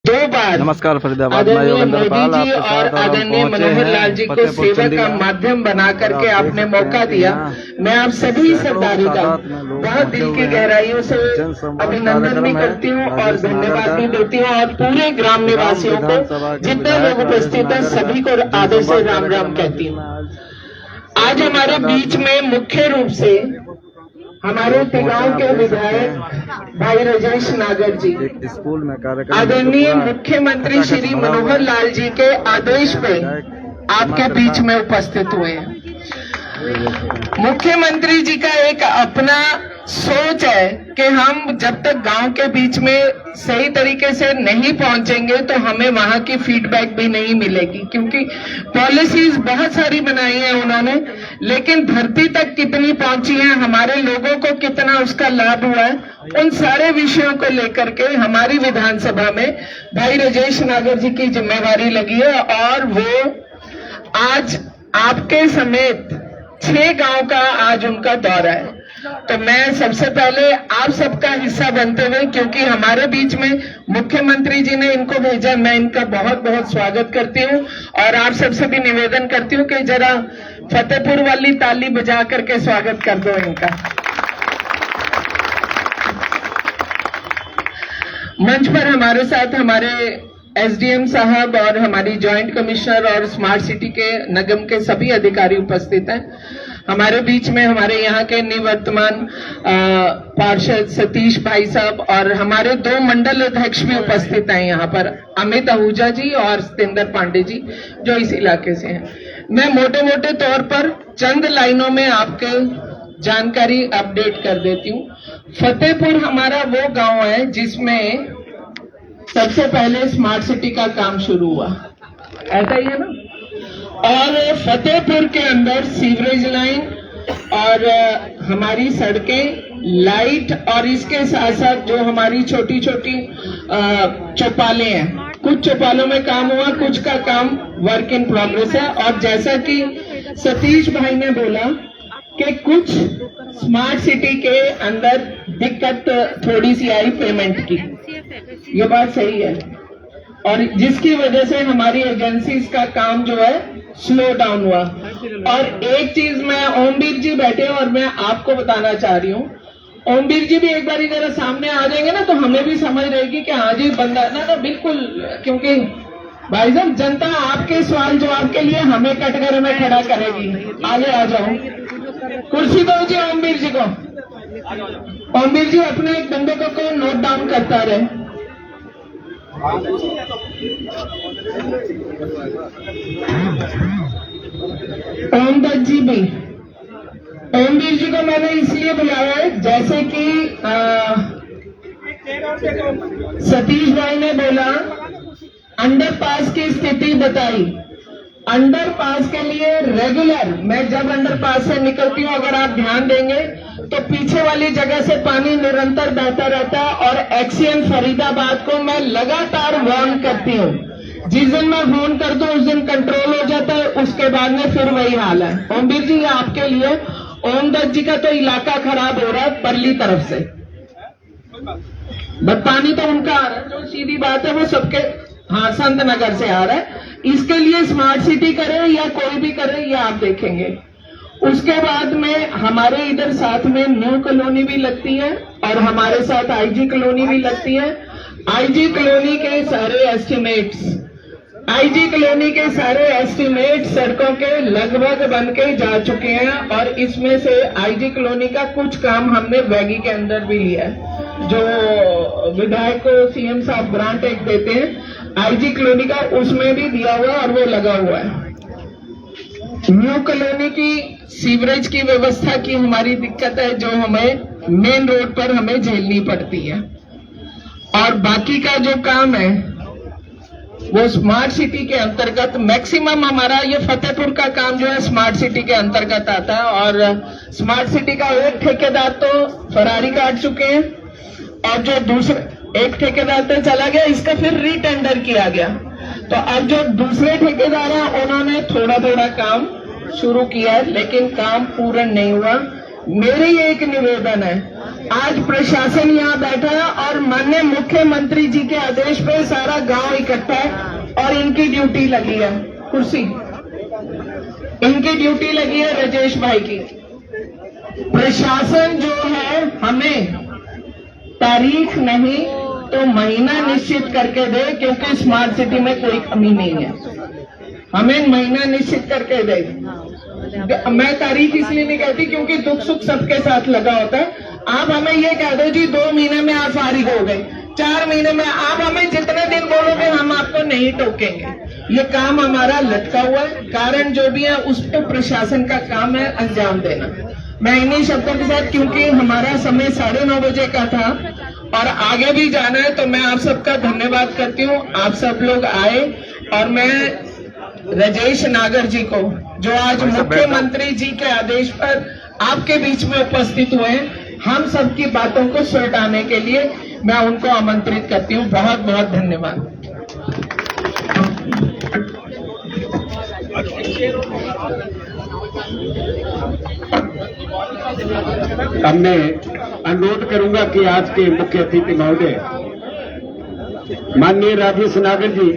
2 बार नमस्कार फरीदाबाद, मैं आदरणीय योगेंद्र मोदी पाल जी आपके और साथ आदरणीय मनोहर लाल जी को सेवा का माध्यम बना करके आपने मौका दिया। मैं आप सभी सरदारों का बहुत दिल की गहराइयों से अभिनंदन भी करती हूँ और धन्यवाद भी देती हूँ, और पूरे ग्राम निवासियों को, जितने लोग उपस्थित हैं, सभी को आदर से राम राम कहती हूँ। आज हमारे बीच में मुख्य रूप से हमारे तिगांव के विधायक भाई राजेश नागर जी स्कूल में कार्यक्रम आदरणीय मुख्यमंत्री श्री मनोहर लाल जी के आदेश पे आपके बीच में उपस्थित हुए हैं। मुख्यमंत्री जी का एक अपना सोच है कि हम जब तक गांव के बीच में सही तरीके से नहीं पहुंचेंगे तो हमें वहां की फीडबैक भी नहीं मिलेगी, क्योंकि पॉलिसीज बहुत सारी बनाई है उन्होंने, लेकिन धरती तक कितनी पहुंची है, हमारे लोगों को कितना उसका लाभ हुआ है, उन सारे विषयों को लेकर के हमारी विधानसभा में भाई राजेश नागर जी की जिम्मेवारी लगी है। और वो आज आपके समेत 6 गांव का आज उनका दौरा है। तो मैं सबसे पहले आप सबका हिस्सा बनते हुए, क्योंकि हमारे बीच में मुख्यमंत्री जी ने इनको भेजा, मैं इनका बहुत बहुत स्वागत करती हूँ और आप सबसे भी निवेदन करती हूँ कि जरा फतेहपुर वाली ताली बजा करके स्वागत कर दो इनका। मंच पर हमारे साथ हमारे एसडीएम साहब और हमारी जॉइंट कमिश्नर और स्मार्ट सिटी के निगम के सभी अधिकारी उपस्थित हैं। हमारे बीच में हमारे यहाँ के निवर्तमान पार्षद सतीश भाई साहब और हमारे 2 मंडल अध्यक्ष भी उपस्थित हैं यहाँ पर, अमित आहूजा जी और सतेंद्र पांडे जी, जो इस इलाके से हैं। मैं मोटे मोटे तौर पर चंद लाइनों में आपके जानकारी अपडेट कर देती हूँ। फतेहपुर हमारा वो गांव है जिसमें सबसे पहले स्मार्ट सिटी का काम शुरू हुआ, ऐसा ही है ना। और फतेहपुर के अंदर सीवरेज लाइन और हमारी सड़कें, लाइट और इसके साथ साथ जो हमारी छोटी छोटी चौपालें हैं, कुछ चौपालों में काम हुआ, कुछ का काम वर्क इन प्रोग्रेस है। और जैसा कि सतीश भाई ने बोला कि कुछ स्मार्ट सिटी के अंदर दिक्कत थोड़ी सी आई पेमेंट की, ये बात सही है, और जिसकी वजह से हमारी एजेंसीज का काम जो है स्लो डाउन हुआ। और एक चीज मैं, ओमवीर जी बैठे और मैं आपको बताना चाह रही हूँ, ओमवीर जी भी एक बार जरा सामने आ जाएंगे ना तो हमें भी समझ रहेगी कि हाँ जी बंदा ना बिल्कुल, क्योंकि भाई साहब जनता आपके सवाल जवाब के लिए हमें कटघरे में खड़ा करेगी। आगे आ जाओ, कुर्सी दो जी ओमवीर जी को। ओमवीर जी अपने एक बंदे को नोट डाउन करता रहे। ओमदत्त जी भी, ओमवीर जी को मैंने इसलिए बुलाया है, जैसे कि सतीश भाई ने बोला अंडरपास की स्थिति बताई। अंडरपास के लिए रेगुलर, मैं जब अंडरपास से निकलती हूँ, अगर आप ध्यान देंगे तो पीछे वाली जगह से पानी निरंतर बहता रहता है, और एक्सीएन फरीदाबाद को मैं लगातार वार्न करती हूँ। जिस दिन मैं फोन कर दूं उस दिन कंट्रोल हो जाता है, उसके बाद में फिर वही हाल है। ओमवीर जी आपके लिए, ओमदत्त जी का तो इलाका खराब हो रहा है परली तरफ से, बट पानी तो उनका आ रहा है, जो सीधी बात है वो सबके, हाँ संत नगर से आ रहा है। इसके लिए स्मार्ट सिटी करे या कोई भी करे, ये आप देखेंगे। उसके बाद में हमारे इधर साथ में न्यू कॉलोनी भी लगती है और हमारे साथ आईजी कॉलोनी भी लगती है। आईजी कॉलोनी के सारे एस्टिमेट सड़कों के लगभग बन के जा चुके हैं, और इसमें से आईजी कॉलोनी का कुछ काम हमने वैगी के अंदर भी लिया है, जो विधायक को सीएम साहब ग्रांट एक देते हैं आईजी कॉलोनी का, उसमें भी दिया हुआ और वो लगा हुआ है। न्यू कॉलोनी की सीवरेज की व्यवस्था की हमारी दिक्कत है, जो हमें मेन रोड पर हमें झेलनी पड़ती है। और बाकी का जो काम है वो स्मार्ट सिटी के अंतर्गत मैक्सिमम हमारा ये फतेहपुर का काम जो है स्मार्ट सिटी के अंतर्गत आता है। और स्मार्ट सिटी का एक ठेकेदार तो फरारी काट चुके हैं, और जो दूसरे एक ठेकेदार तो चला गया, इसका फिर रीटेंडर किया गया। तो अब जो दूसरे ठेकेदार हैं उन्होंने थोड़ा थोड़ा काम शुरू किया है, लेकिन काम पूर्ण नहीं हुआ। मेरी एक निवेदन है आज प्रशासन यहाँ बैठा है और माननीय मुख्यमंत्री जी के आदेश पे सारा गांव इकट्ठा है और इनकी ड्यूटी लगी है, कुर्सी इनकी ड्यूटी लगी है राजेश भाई की। प्रशासन जो है हमें तारीख नहीं तो महीना निश्चित करके दे, क्योंकि स्मार्ट सिटी में कोई कमी नहीं है, हमें महीना निश्चित करके दे। मैं तारीख इसलिए नहीं कहती क्योंकि दुख सुख सबके साथ लगा होता है। आप हमें ये कह दो जी 2 महीने में आप फारिग हो गए, 4 महीने में, आप हमें जितने दिन बोलोगे हम आपको नहीं टोकेंगे। ये काम हमारा लटका हुआ है, कारण जो भी है उस पर प्रशासन का काम है अंजाम देना। मैं इन्हीं शब्दों के साथ, क्योंकि हमारा समय 9:30 बजे का था और आगे भी जाना है, तो मैं आप सबका धन्यवाद करती हूँ। आप सब लोग आए और मैं राजेश नागर जी को, जो आज मुख्यमंत्री जी के आदेश पर आपके बीच में उपस्थित हुए हैं, हम सबकी बातों को सुलझाने के लिए मैं उनको आमंत्रित करती हूँ। बहुत बहुत धन्यवाद। अब मैं अनुरोध करूंगा कि आज के मुख्य अतिथि महोदय माननीय राजेश नागर जी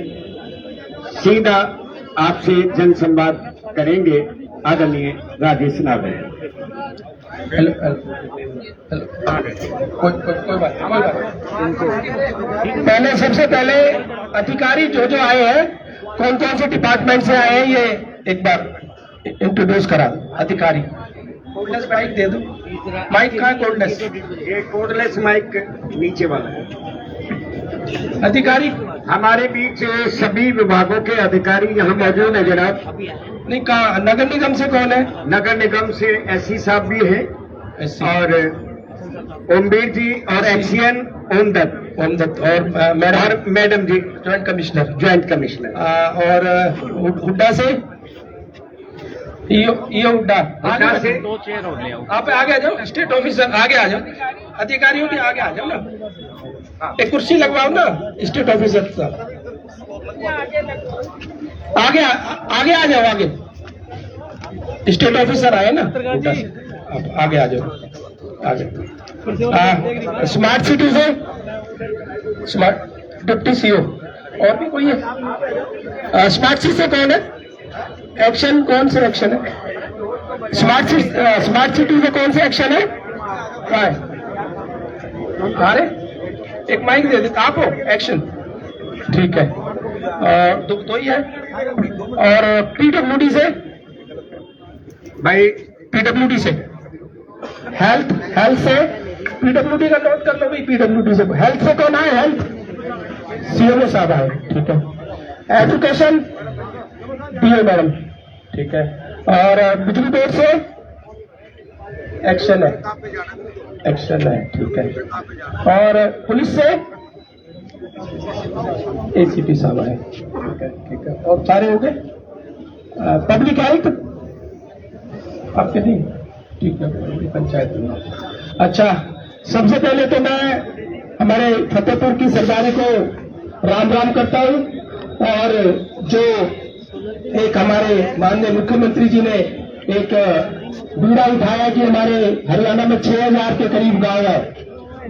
सीधा आपसे जनसंवाद करेंगे। आदरणीय राजेश नागर। हेलो कोई बात। पहले सबसे पहले अधिकारी जो जो आए हैं, कौन कौन से डिपार्टमेंट से आए हैं, ये एक बार इंट्रोड्यूस करा। अधिकारी कोडलेस माइक दे दो। माइक कहाँ है? कोडलेस, ये कोडलेस माइक नीचे वाला है। अधिकारी हमारे बीच सभी विभागों के अधिकारी यहाँ मौजूद है जनाब। नहीं, कहा नगर निगम से कौन है? नगर निगम से एससी साहब भी हैं और ओमवीर जी और एक्सीएन ओम दत्त और मैडम जी ज्वाइंट कमिश्नर और हुड्डा से ये हुड्डा हुड्डा से आप आगे आ जाओ। स्टेट ऑफिसर आगे आ जाओ, अधिकारियों के आगे आ जाओ ना, एक कुर्सी लगवाओ ना। स्टेट ऑफिसर साहब आगे आ जाओ। आगे स्टेट ऑफिसर आए ना हुड्डा से, आप आगे आ जाओ। स्मार्ट सिटी से स्मार्ट डिप्टी सीओ और भी कोई है? स्मार्ट सिटी से कौन है? एक्शन कौन से एक्शन है? स्मार्ट सिटी से कौन से एक्शन है? क्या है? अरे एक माइक दे देता आपको। एक्शन ठीक है, तो ही है। और पीडब्ल्यूडी से भाई, पीडब्ल्यूडी से हेल्थ से पीडब्ल्यूडी का नोट कर लो भाई। पीडब्ल्यूडी से हेल्थ से कौन आए? हेल्थ सीएमओ साहब आए, ठीक है। एजुकेशन डीओ मैडम, ठीक है। और बिजली बोर्ड से एक्शन है, ठीक है। और पुलिस से एसीपी साहब आए, ठीक है। और सारे हो गए। पब्लिक हेल्थ आपके नहीं, ठीक है। पंचायत में अच्छा, सबसे पहले तो मैं हमारे फतेहपुर की सरदारी को राम राम करता हूं। और जो एक हमारे माननीय मुख्यमंत्री जी ने एक बीड़ा उठाया कि हमारे हरियाणा में 6000 के करीब गांव है,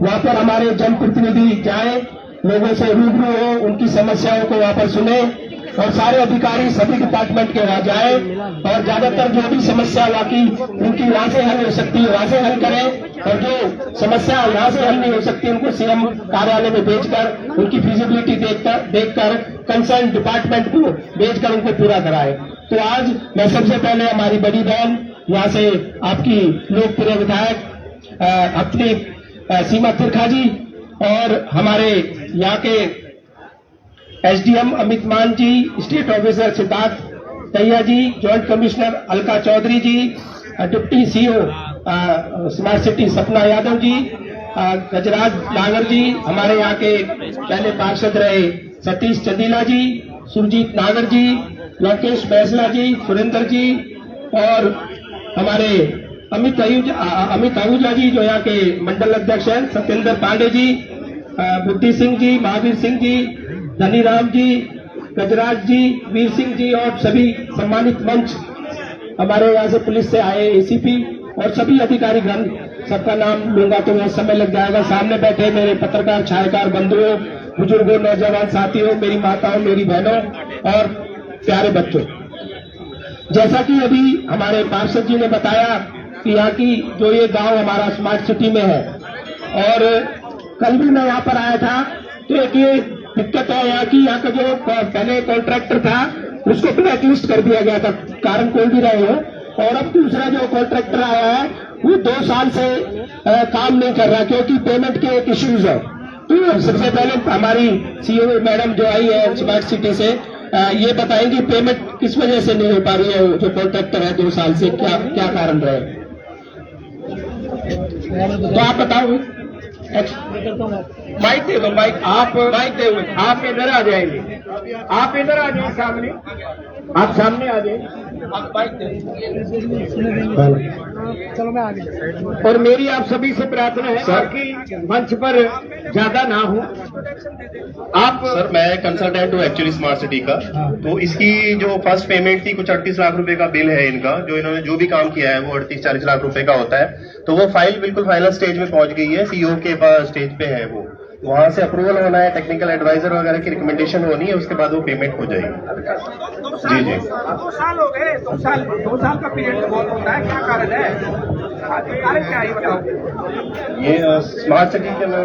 वहां पर हमारे जनप्रतिनिधि जाए, लोगों से रूबरू हो, उनकी समस्याओं को वहां पर सुने और सारे अधिकारी सभी डिपार्टमेंट के वहां जाए और ज्यादातर जो भी समस्या वाकई उनकी वहां से हल हो सकती है वहां से हल करें, और जो समस्या यहाँ से हल नहीं हो सकती उनको सीएम कार्यालय में भेजकर उनकी फिजिबिलिटी देखकर कंसर्न डिपार्टमेंट को भेजकर उनको पूरा कराए। तो आज मैं सबसे पहले हमारी बड़ी बहन यहाँ से आपकी लोकप्रिय विधायक अपनी सीमा त्रिखा जी और हमारे यहाँ के एसडीएम अमित मान जी, स्टेट ऑफिसर सिद्धार्थ तैया जी, जॉइंट कमिश्नर अलका चौधरी जी, डिप्टी सीओ स्मार्ट सिटी सपना यादव जी, गजराज नागर जी, हमारे यहाँ के पहले पार्षद रहे सतीश चंदीला जी, सुरजीत नागर जी, लंकेश बैसला जी, सुरेंद्र जी और हमारे अमित आहूजा जी जो यहाँ के मंडल अध्यक्ष हैं, सत्येंद्र पांडे जी, बुद्धि सिंह जी, महावीर सिंह जी, धनीराम जी, गजराज जी, वीर सिंह जी और सभी सम्मानित मंच, हमारे यहाँ से पुलिस से आए एसीपी और सभी अधिकारी गण सबका नाम लूंगा तो बहुत समय लग जाएगा। सामने बैठे मेरे पत्रकार छायाकार बंधुओं, बुजुर्गों, नौजवान साथियों, मेरी माताओं, मेरी बहनों और प्यारे बच्चों, जैसा कि अभी हमारे पार्षद जी ने बताया कि यहाँ की जो ये गांव हमारा स्मार्ट सिटी में है, और कल भी मैं यहाँ पर आया था तो एक ये दिक्कत है यहाँ की, यहाँ का जो पहले कॉन्ट्रैक्टर था उसको ब्लैक लिस्ट कर दिया गया था, कारण कोई भी रहे हो, और अब दूसरा जो कॉन्ट्रैक्टर आया है वो 2 साल से काम नहीं कर रहा क्योंकि पेमेंट के एक इश्यूज है। तो सबसे पहले हमारी सीईओ मैडम जो आई है स्मार्ट सिटी से, ये बताएंगे पेमेंट किस वजह से नहीं हो पा रही है, जो कॉन्ट्रैक्टर है 2 साल से क्या कारण रहे, तो आप बताओ। माइक दे दो, माइक दे दो। आप इधर आ जाएंगे, आप इधर आ जाइए सामने, आप सामने आ जाइए, आप माइक दे दो। चलो मैं आगे। और मेरी आप सभी से प्रार्थना है कि मंच पर ज्यादा ना हो। आप सर, मैं कंसल्टेंट हूँ एक्चुअली स्मार्ट सिटी का। तो इसकी जो फर्स्ट पेमेंट थी, कुछ 38 लाख रुपए का बिल है इनका, जो इन्होंने जो भी काम किया है वो 38-40 लाख रुपए का होता है। तो वो फाइल बिल्कुल फाइनल स्टेज में पहुंच गई है, सीईओ के पास स्टेज पे है वो, वहां से अप्रूवल होना है, टेक्निकल एडवाइजर वगैरह की रिकमेंडेशन होनी है, उसके बाद वो पेमेंट हो जाएगी। जी जी। 2 साल हो गए, 2 साल का पीरियड बहुत होता है, क्या कारण है? कारण क्या है बताओ। ये स्मार्ट सिटी के में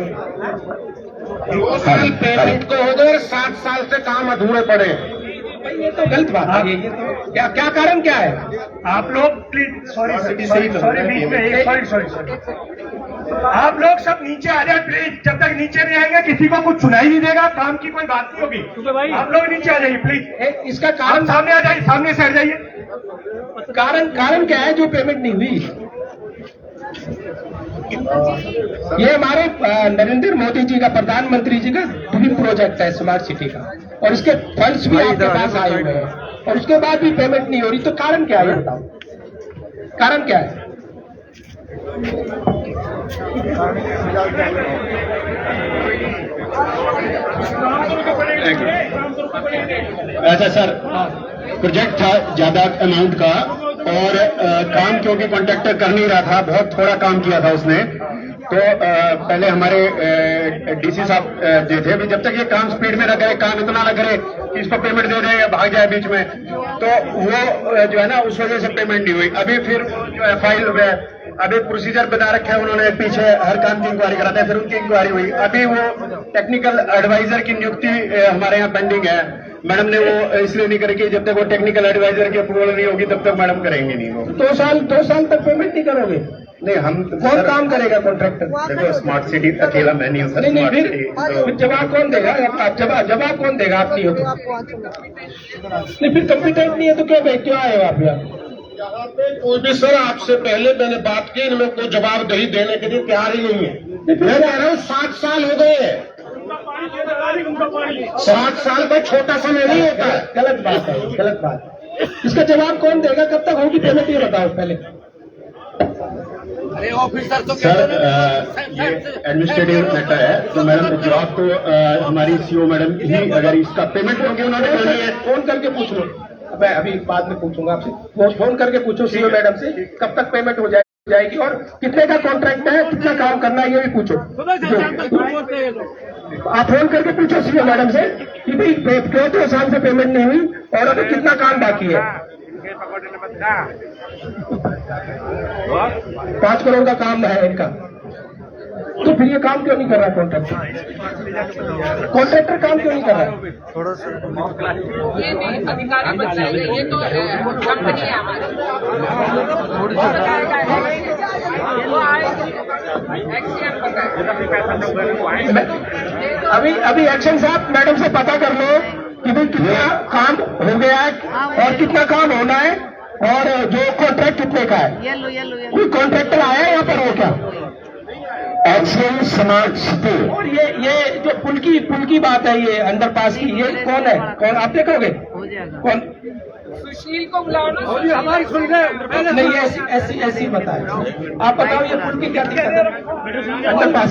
2 साल पेमेंट को हो गए, 7 साल से काम अधूरे पड़े। ये तो गलत बात है। ये तो क्या कारण क्या है? आप लोग प्लीज सॉरी सही तो सॉरी है, बीच में पेमेंट। सॉरी आप लोग सब नीचे आ जाए प्लीज। जब तक नीचे नहीं आएंगे किसी को कुछ सुनाई नहीं देगा, काम की कोई बात नहीं होगी। आप लोग नीचे आ जाइए प्लीज। इसका आप कारण सामने आ जाइए, सामने से हट जाइए। कारण क्या है जो पेमेंट नहीं हुई? ये हमारे नरेंद्र मोदी जी का, प्रधानमंत्री जी का ड्रीम प्रोजेक्ट है स्मार्ट सिटी का, और इसके फंड्स भी आपके पास आए हुए हैं, और उसके बाद भी पेमेंट नहीं हो रही। तो कारण क्या है बताओ, कारण क्या है? ऐसा सर, प्रोजेक्ट था ज्यादा अमाउंट का, और काम क्योंकि कॉन्ट्रैक्टर कर नहीं रहा था, बहुत थोड़ा काम किया था उसने। तो पहले हमारे डीसी साहब जो थे, अभी जब तक ये काम स्पीड में न करे, काम इतना न करे कि इसको पेमेंट दे दे या भाग जाए बीच में, तो वो जो है ना उस वजह से पेमेंट नहीं हुई। अभी फिर जो है फाइल अभी प्रोसीजर बता रखे है उन्होंने, पीछे हर काम की इंक्वायरी कराते हैं, फिर उनकी इंक्वायरी हुई। अभी वो टेक्निकल एडवाइजर की नियुक्ति हमारे यहाँ पेंडिंग है। मैडम ने वो इसलिए नहीं करेगी, जब तक वो टेक्निकल एडवाइजर की अप्रूवल नहीं होगी तब तक मैडम करेंगे नहीं वो। 2 साल तक पेमेंट नहीं करोगे? नहीं, हम कौन काम करेगा कॉन्ट्रैक्टर? देखो, स्मार्ट सिटी अकेला मैं नहीं हूँ सर। नहीं, स्मार्ट फिर सिटी जवाब कौन देगा? जवाब कौन देगा? आप नहीं हो तो नहीं, फिर कॉम्पिटेंट नहीं है तो क्यों आए हो आप यहाँ? यहाँ पे कोई भी सर, आपसे पहले मैंने बात की, इनमें कोई जवाबदेही देने के लिए तैयार ही नहीं है। मैं कह रहा हूँ 7 साल हो गए हैं। 7 साल का छोटा समय नहीं होता है। गलत बात है, गलत बात है। इसका जवाब कौन देगा? कब तक होगी पेमेंट, ये बताओ पहले। सर, ये एडमिनिस्ट्रेटिव मैटर है, तो मैडम जवाब तो हमारी सीईओ मैडम ही, अगर इसका पेमेंट होगी उन्होंने करनी है। फोन करके पूछ लो, मैं अभी बाद में पूछूंगा आपसे। वो फोन करके पूछो सीईओ मैडम से कब तक पेमेंट हो जाएगी, और कितने का कॉन्ट्रैक्ट है, कितना काम करना है, ये भी पूछो। आप फोन करके पूछो सीईओ मैडम से कि भाई क्यों 2 साल से पेमेंट नहीं हुई और अभी कितना काम बाकी है। 5 करोड़ का काम है इनका, तो फिर ये काम क्यों नहीं कर रहा कॉन्ट्रैक्टर काम क्यों नहीं कर रहा? थोड़ा सा ये नहीं अधिकारी बताएंगे, ये तो कंपनी है हमारी। अभी एक्शन साहब मैडम से पता कर लो कि भाई कितना काम हो गया है और कितना काम होना है, और जो कॉन्ट्रैक्ट कितने का है। कोई कॉन्ट्रैक्टर आया है यहाँ पर हो क्या? Action smart city. और ये जो पुल की बात है, ये अंडरपास की, ये कौन है? कौन आप देखोगे? कौन? सुशील को बुलाओ ना। हमारी सुन गए नहीं, ऐसी बताए। आप बताओ ये पुल की क्या दिक्कत है? अंडरपास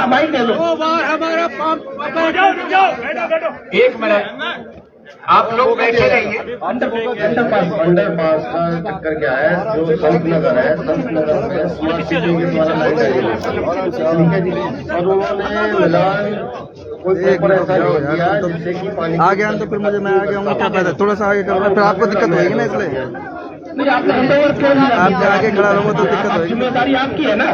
माइक दे लो। हमारा 1 मिनट। आप लोग बैठे रहिए। अंडर पास का चक्कर क्या है, जो संत नगर है, संत नगर में स्मार्ट सिटी के द्वारा लाई गई है, ठीक है जी। और उन्होंने मिलान कोई ऊपर ऐसा किया जिससे कि पानी आ गया तो फिर मुझे मैं आ गया हूँ, क्या फायदा, थोड़ा सा आगे करो, फिर आपको दिक्कत होगी ना, इसलिए नहीं, आप हैंडओवर क्यों नहीं आप आगे खड़ा रहो तो दिक्कत होगी। जिम्मेदारी आपकी है ना।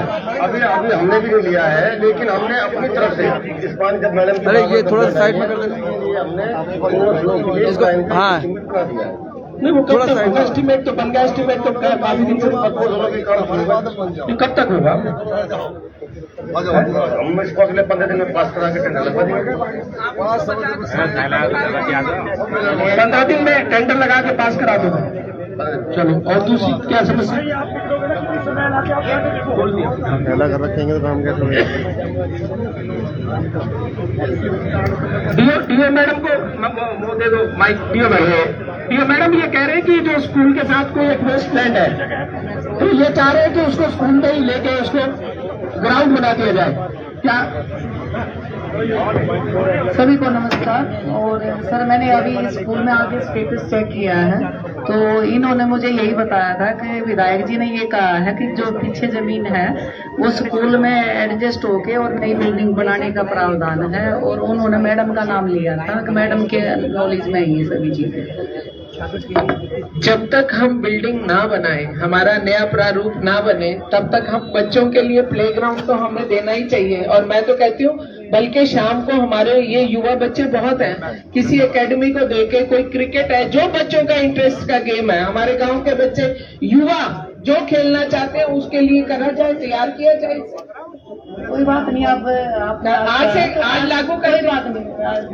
अभी हमने भी नहीं लिया है, लेकिन हमने अपनी तरफ से इस पानी जब मैडम अरे ये थोड़ा साइड में कर दें हमने इसको, हाँ करा दिया है। नहीं, वो कब तक होगा? एस्टीमेट तो बन गया, एस्टीमेट तो काफी दिन से कब तक होगा? हम इसको अगले 15 दिन में पास करा के टेंडर लगवा देंगे। 15 दिन में टेंडर लगा के पास करा दो। चलो, और दूसरी क्या समस्या? पहला कर रखेंगे तो काम कैसे होगा। डीओ मैडम को वो दे दो माइक। डीओ मैडम ये कह रहे हैं कि जो स्कूल के साथ कोई एक वेस्ट लैंड है, तो ये चाह रहे हैं कि उसको स्कूल में ही लेके उसको ग्राउंड बना दिया जाए। क्या? सभी को नमस्कार। और सर, मैंने अभी स्कूल में आके स्टेटस चेक किया है, तो इन्होंने मुझे यही बताया था कि विधायक जी ने ये कहा है कि जो पीछे जमीन है वो स्कूल में एडजस्ट होके और नई बिल्डिंग बनाने का प्रावधान है, और उन्होंने मैडम का नाम लिया था कि मैडम के नॉलेज में ये सभी चीजें। जब तक हम बिल्डिंग ना बनाए, हमारा नया प्रारूप ना बने, तब तक हम बच्चों के लिए प्लेग्राउंड तो हमें देना ही चाहिए। और मैं तो कहती हूँ बल्कि शाम को हमारे ये युवा बच्चे बहुत हैं, किसी एकेडमी को देके, कोई क्रिकेट है, जो बच्चों का इंटरेस्ट का गेम है, हमारे गांव के बच्चे युवा जो खेलना चाहते हैं उसके लिए करा जाए, तैयार किया जाए। कोई बात नहीं, आप आज लागू करें। बात नहीं,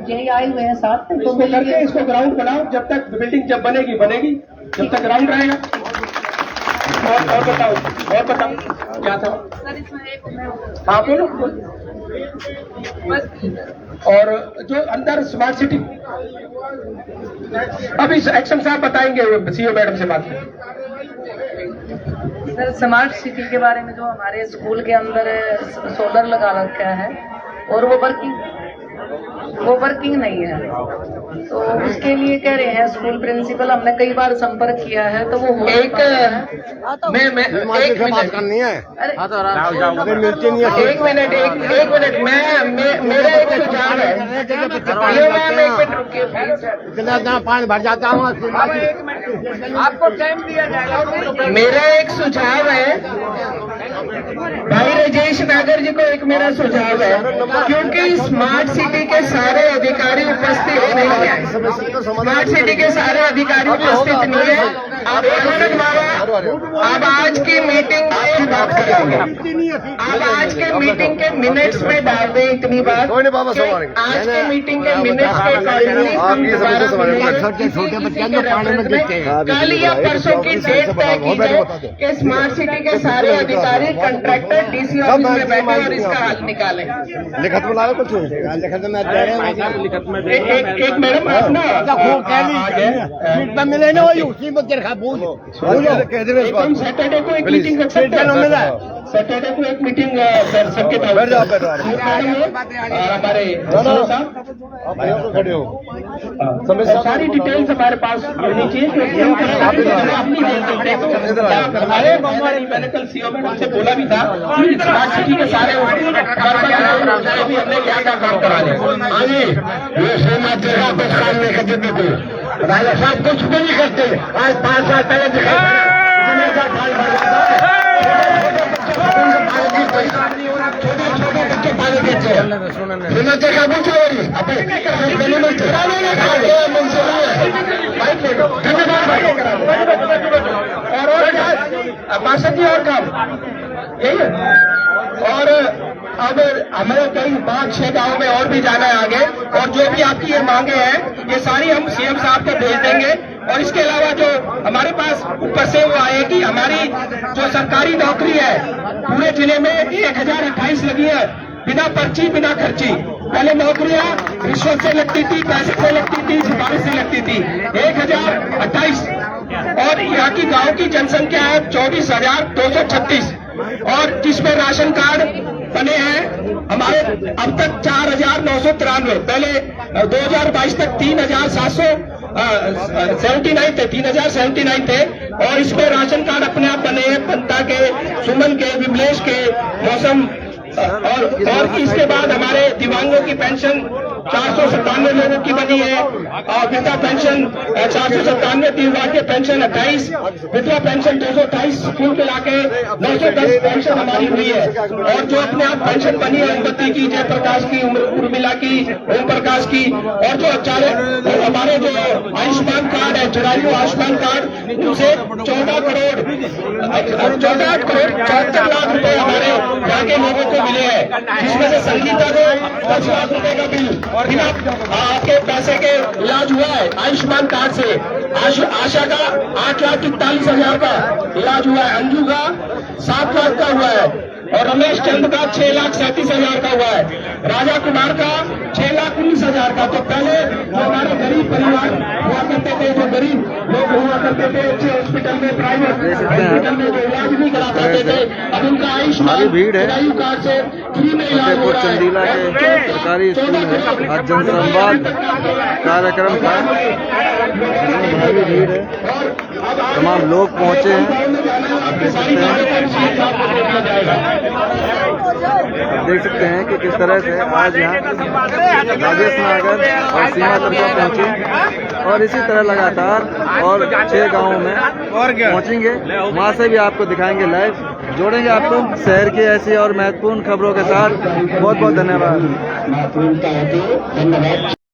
यही आए हुए हैं साथ में, तो इसको करके इसको ग्राउंड बनाओ। जब तक बिल्डिंग जब बनेगी जब तक ग्राउंड रहेगा। और बताओ क्या था? हाँ बोलो। और जो अंदर स्मार्ट सिटी, अभी एक्शन साहब बताएंगे, सीओ मैडम से बात करें। सर, स्मार्ट सिटी के बारे में जो हमारे स्कूल के अंदर सोलर लगा रखा है और वो वर्किंग नहीं है, तो उसके लिए कह रहे हैं स्कूल प्रिंसिपल, हमने कई बार संपर्क किया है, तो वो एक मिनट करनी है। अरे मिलती नहीं है। एक मिनट मेरा एक सुझाव है। ये मैम एक मिनट रुकिए प्लीज। इतना पानी भर जाता हूँ, आपको टाइम दिया जाएगा। मेरा एक सुझाव है, भाई राजेश नागर जी को एक मेरा सुझाव है, क्योंकि स्मार्ट सिटी के सारे अधिकारी उपस्थित नहीं है, स्मार्ट सिटी के सारे अधिकारी उपस्थित नहीं है। अब अब आज की मीटिंग में बात करेंगे, अब आज के मीटिंग के मिनट्स में डाल दें इतनी बात। आज के मीटिंग के मिनट्स के अकॉर्डिंगली छोटे बच्चे कल या परसों की डेट तय की जाए कि स्मार्ट सिटी के सारे अधिकारी कंट्रैक्टर डीसी ऑफिस में बैठे और इसका हल निकालें। लिखत में लाओ कुछ, लिखत में एक मैडम अपना मिले ना वही उसी में तेरे खा पूछ एकदम सैटरडे को एक मीटिंग रख सकते हैं। सैटरडे को एक मीटिंग सबके बैठ जाओ, बैठ जाओ। हमारे खड़े हो, सारी डिटेल्स हमारे पास होनी चाहिए। मैंने कल सीओ मैडम से बोला भी था कि स्मार्ट सिटी के सारे भी हमने क्या क्या काम करा लिया। ये सोना तेरा कुछ काम नहीं करते थे, राजा साहब कुछ भी नहीं करते। आज 5 साल पहले छोटे बच्चे पानी देते हैं, सोना देखा पूछो और पार्षद जी और काम यही है। और अब हमें कई 5-6 गाँव में और भी जाना है आगे, और जो भी आपकी ये मांगे हैं ये सारी हम सीएम साहब को भेज देंगे। और इसके अलावा जो हमारे पास ऊपर से वो आए कि हमारी जो सरकारी नौकरी है पूरे जिले में 1028 लगी है, बिना पर्ची बिना खर्ची। पहले नौकरियां रिश्वत से लगती थी, पैसे से लगती थी, सिफारिश से लगती थी। 1028 और यहाँ की गांव की जनसंख्या है 24,236, और जिसमें राशन कार्ड बने हैं हमारे अब तक 4,993। पहले 2022 तक 3,700 79 थे, 3079 थे। और इस पे राशन कार्ड अपने आप बने हैं, पंता के, सुमन के, विमलेश के, मौसम और इसके बाद हमारे दिव्यांगों की पेंशन 497 लोगों की बनी है, और वृद्धा पेंशन 497, दिव्यांग पेंशन 28, विधवा पेंशन 228, कुल मिला के 910 पेंशन हमारी हुई है। और जो अपने आप पेंशन बनी है उन्नति की, जयप्रकाश की, उर्मिला की, ओम प्रकाश की, और जो हमारे जो आयुष्मान कार्ड है, जरायु आयुष्मान कार्ड, उनसे 14 करोड़ 74 लाख रुपए हमारे यहाँ के लोगों को मिले हैं, जिसमें से संगीता को 10 लाख रुपए का बिल बिना आपके पैसे के इलाज हुआ है आयुष्मान कार्ड से। आशा का 8,41,000 का इलाज हुआ है, अंजू का 7 लाख का हुआ है, और रमेश चंद का 6,37,000 का हुआ है, राजा कुमार का 6,19,000 का। तो पहले जो हमारे गरीब परिवार हुआ करते थे, जो गरीब लोग हुआ करते थे, अच्छे हॉस्पिटल में, प्राइवेट हॉस्पिटल में जो इलाज नहीं करा पाते थे, अब उनका आयुष्मान जरायु कार्ड से फ्री में इलाज हो रहा है। चंदीला के सरकारी स्कूल में आज जनसंवाद कार्यक्रम था, भारी भीड़ है, तमाम लोग पहुंचे हैं। देख सकते हैं कि किस तरह से आज यहाँ राजेश नागर और सीमा तरफा पहुंचे, और इसी तरह लगातार और 6 गांवों में पहुंचेंगे, वहां से भी आपको दिखाएंगे, लाइव जोड़ेंगे आपको शहर की ऐसी और महत्वपूर्ण खबरों के साथ। बहुत बहुत धन्यवाद।